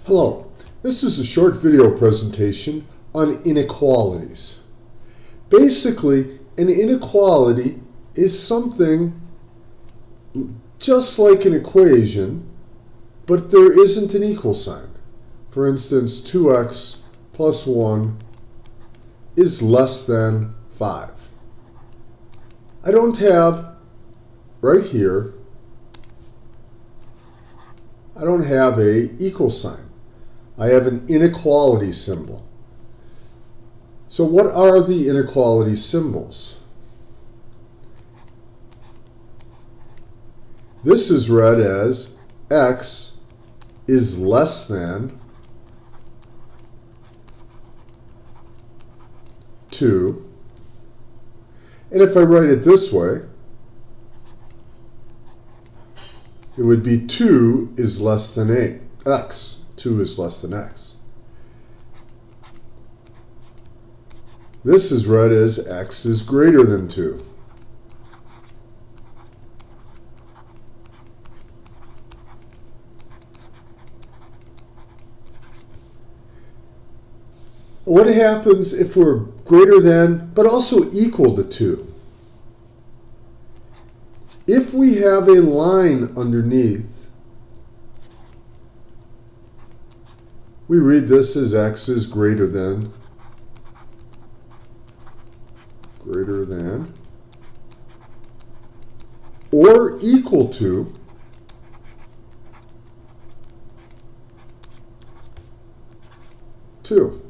Hello, this is a short video presentation on inequalities. Basically, an inequality is something just like an equation, but there isn't an equal sign. For instance, 2x plus 1 is less than 5. I don't have, right here, I don't have a equal sign. I have an inequality symbol. So what are the inequality symbols? This is read as x is less than 2. And if I write it this way, it would be 2 is less than x. 2 is less than x. This is read as x is greater than 2. What happens if we're greater than, but also equal to 2? If we have a line underneath, we read this as x is greater than, or equal to, two.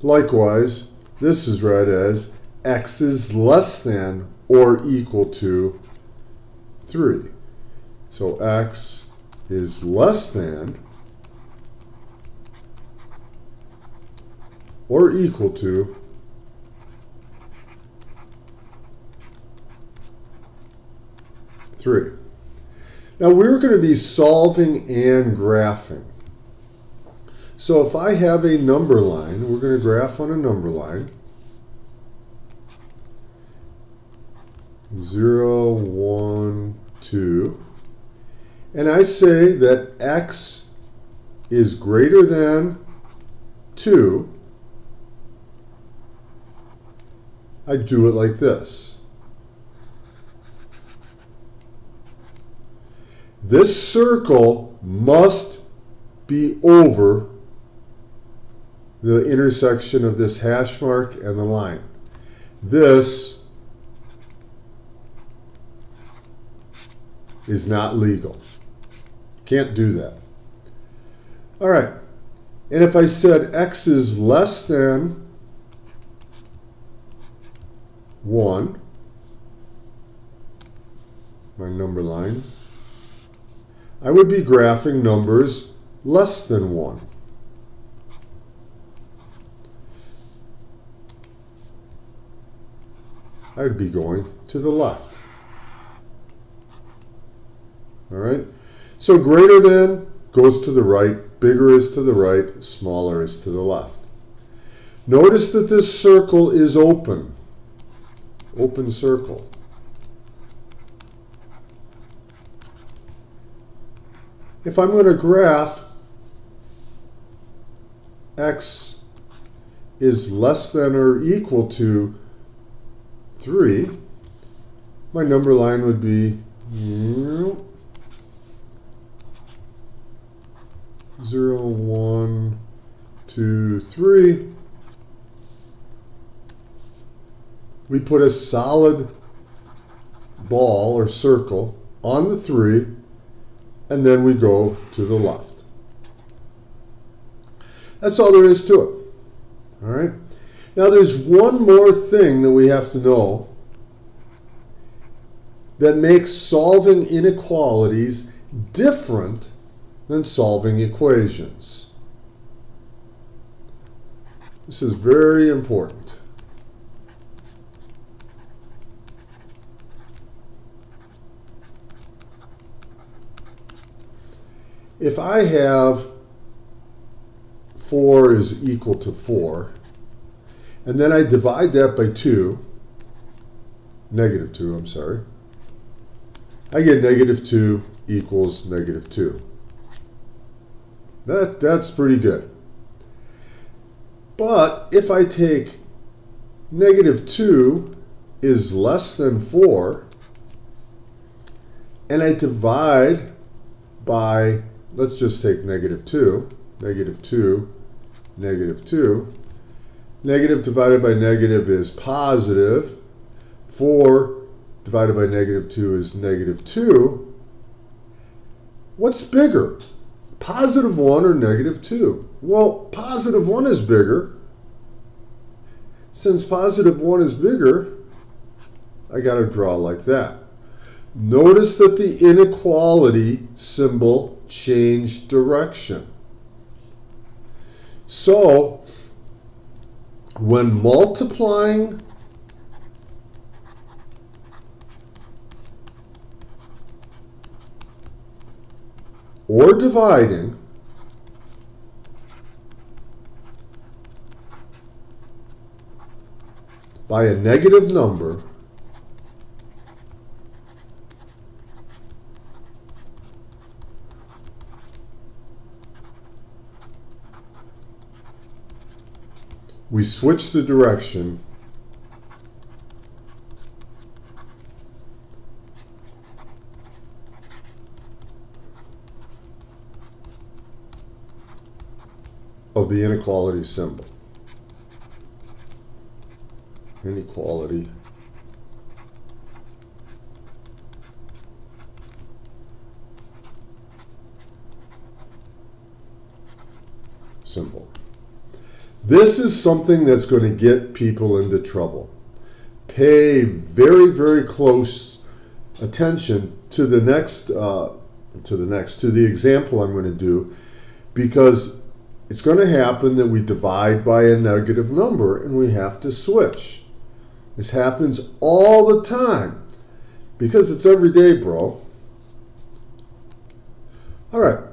Likewise, this is read as x is less than or equal to 3. So x is less than or equal to 3. Now we're going to be solving and graphing. So if I have a number line, we're going to graph on a number line. 0, 1, 2. And I say that x is greater than 2. I do it like this. This circle must be over the intersection of this hash mark and the line. This is not legal. Can't do that. All right. And if I said x is less than 1, my number line, I would be graphing numbers less than 1. I would be going to the left. All right? So greater than goes to the right, bigger is to the right, smaller is to the left. Notice that this circle is open. Open circle. If I'm going to graph x is less than or equal to 3, my number line would be 0, 1, 2, 3. We put a solid ball or circle on the 3, and then we go to the left. That's all there is to it. All right? Now there's one more thing that we have to know that makes solving inequalities different than solving equations. This is very important. If I have 4 is equal to 4, and then I divide that by 2, negative 2, I'm sorry, I get negative 2 equals negative 2. That's pretty good. But if I take negative 2 is less than 4, and I divide by, let's just take negative 2, negative 2, negative 2. Negative divided by negative is positive. 4 divided by negative 2 is negative 2. What's bigger, positive 1 or negative 2? Well, positive 1 is bigger. Since positive 1 is bigger, I got to draw like that. Notice that the inequality symbol changed direction. So, when multiplying or dividing by a negative number, we switch the direction of the inequality symbol. Inequality symbol. This is something that's going to get people into trouble. Pay very, very close attention to the example I'm going to do, because it's going to happen that we divide by a negative number and we have to switch. This happens all the time because it's every day, bro. All right,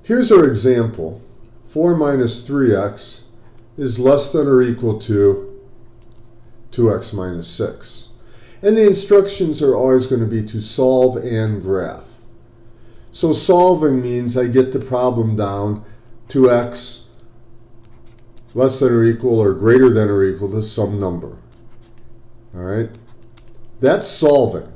here's our example. 4 minus 3x is less than or equal to 2x minus 6. And the instructions are always going to be to solve and graph. So solving means I get the problem down to x less than or equal or greater than or equal to some number. All right? That's solving.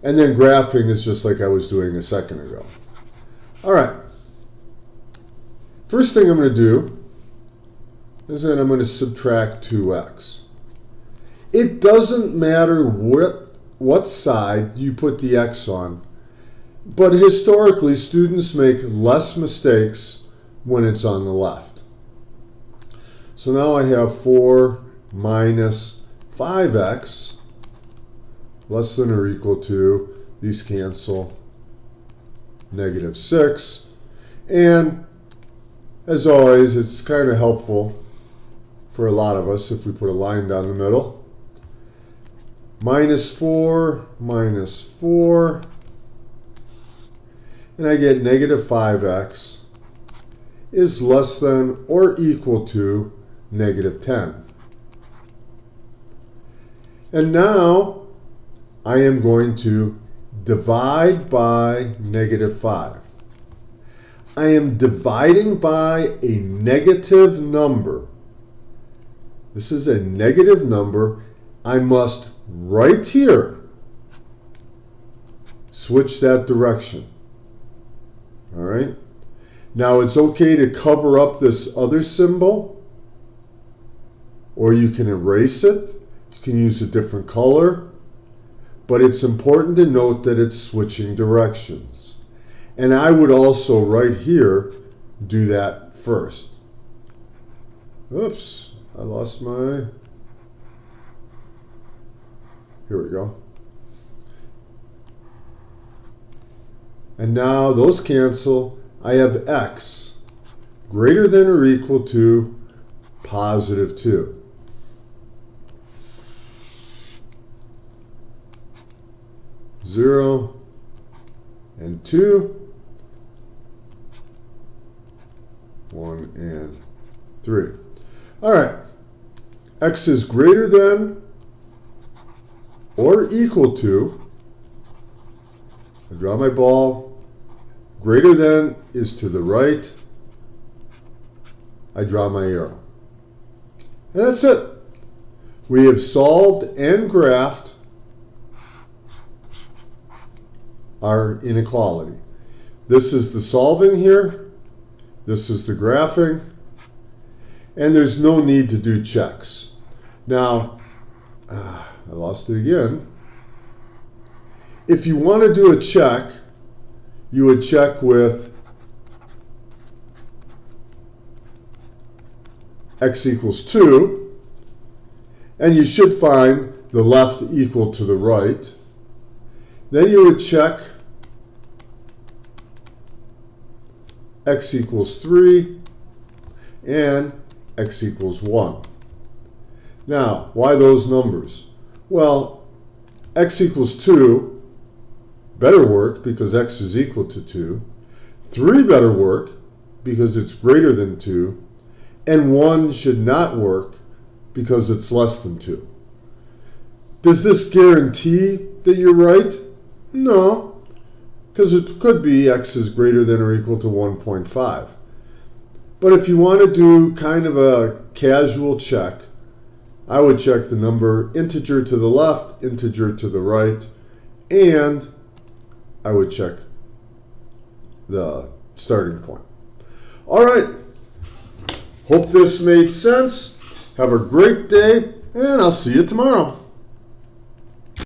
And then graphing is just like I was doing a second ago. All right. First thing I'm going to do is that I'm going to subtract 2x. It doesn't matter what side you put the x on, but historically students make less mistakes when it's on the left. So now I have 4 minus 5x less than or equal to, these cancel, negative 6. And as always, it's kind of helpful for a lot of us if we put a line down the middle. Minus 4, and I get negative 5x is less than or equal to negative 10. And now I am going to divide by negative 5. I am dividing by a negative number. This is a negative number. I must, right here, switch that direction. All right? Now it's okay to cover up this other symbol, or you can erase it. You can use a different color. But it's important to note that it's switching directions. And I would also, right here, do that first. Oops, I lost my... Here we go. And now those cancel. I have x greater than or equal to positive 2. Zero and 2, 1 and 3. All right, x is greater than or equal to, I draw my ball, greater than is to the right, I draw my arrow. And that's it. We have solved and graphed our inequality. This is the solving here. This is the graphing. And there's no need to do checks. Now, I lost it again. If you want to do a check, you would check with x equals 2, and you should find the left equal to the right. Then you would check x equals 3 and x equals 1. Now, why those numbers? Well, x equals 2 better work because x is equal to 2. 3 better work because it's greater than 2. And 1 should not work because it's less than 2. Does this guarantee that you're right? No, because it could be x is greater than or equal to 1.5. But if you want to do kind of a casual check, I would check the number integer to the left, integer to the right, and I would check the starting point. All right. Hope this made sense. Have a great day, and I'll see you tomorrow.